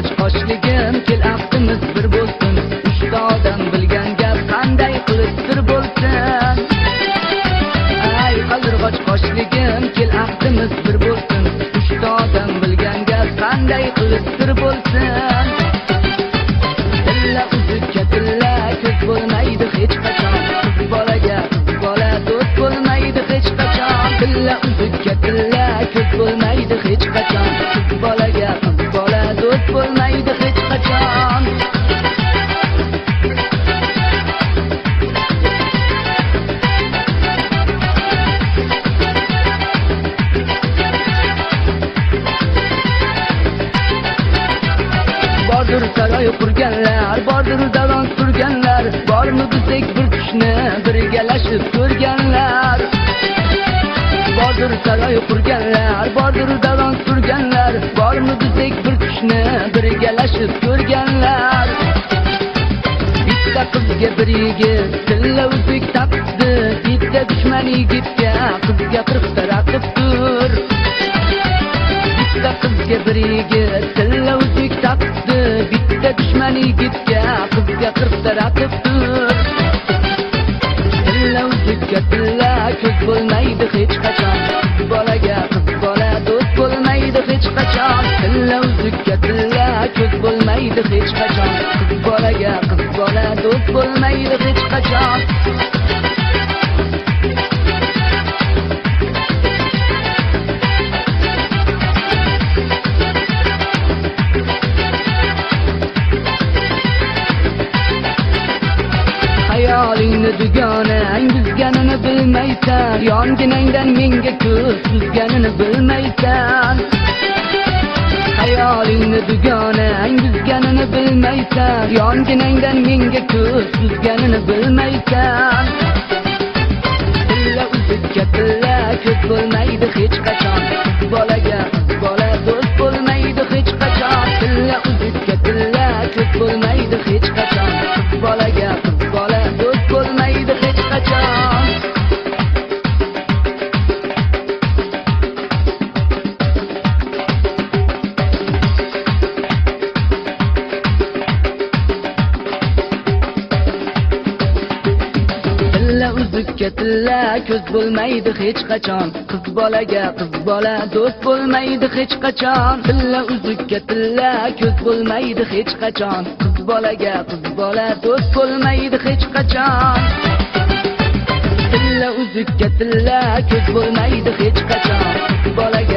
qoch qochligim kel aqlimiz bir bo'lsin. Uchta odam bilgan gap qanday qilib sir bo'lsin. Ay qaldirg'och qochligim kel aqlimiz bir bo'lsin. Uchta odam bilgan gap qanday qilib sir bo'lsin. Tilla uzukka tilla ko'z bo'lmaydi hech qachon. Qiz bolaga qiz bola do'st bo'lmaydi hech qachon. Tilla uzukka tilla ko'z bo'lmaydi hech qachon. Qiz bolaga qiz bola do'st bo'lmaydi hech qachon. Bordir saroy qurganlar, bordir davon surganlar, bormi bizdek bir kuchni birgalashib ko'rganlar. Bordir saroy qurganlar, bordir davon surganlar, bormi bizdek bir kuchni birgalashib ko'rganlar. Bitta qizga bir yigit tilla uzuk taqdi, bitta dushman yigitga qizga 40 ta raqibdir. Bitta qizga bir yigit tilla uzuk taqdi, bitta dushman yigitga qizga 40 ta raqibdir. Tilla uzukka tilla ko'z bo'lmaydi hech qachon. Qiz bolaga qiz bola do'st bo'lmaydi hech qachon. Tilla uzukka tilla ko'z bo'lmaydi hech qachon. Qiz bolaga qiz bola do'st bo'lmaydi hech qachon. Hayolingni dugonang buzganini bilmaysan, yonginangdan menga ko'z suzganini bilmaysan. Hayolingni dugonang buzganini bilmaysan, yonginangdan menga ko'z suzganini bilmaysan. Tilla uzukka tilla ko'z bo'lmaydi hech qachon. Qiz bolaga qiz bola do'st bo'lmaydi hech qachon. Tilla uzukka tilla ko'z bo'lmaydi hech qachon. Qiz bolaga qiz bola do'st bo'lmaydi hech qachon. Tilla uzukka tilla ko'z bo'lmaydi hech qachon. Qiz bolaga qiz bola do'st bo'lmaydi hech qachon. Tilla uzukka tilla ko'z bo'lmaydi hech qachon. Qiz bolaga qiz bola do'st bo'lmaydi hech qachon. Tilla uzukka tilla ko'z bo'lmaydi hech qachon. Qiz bolaga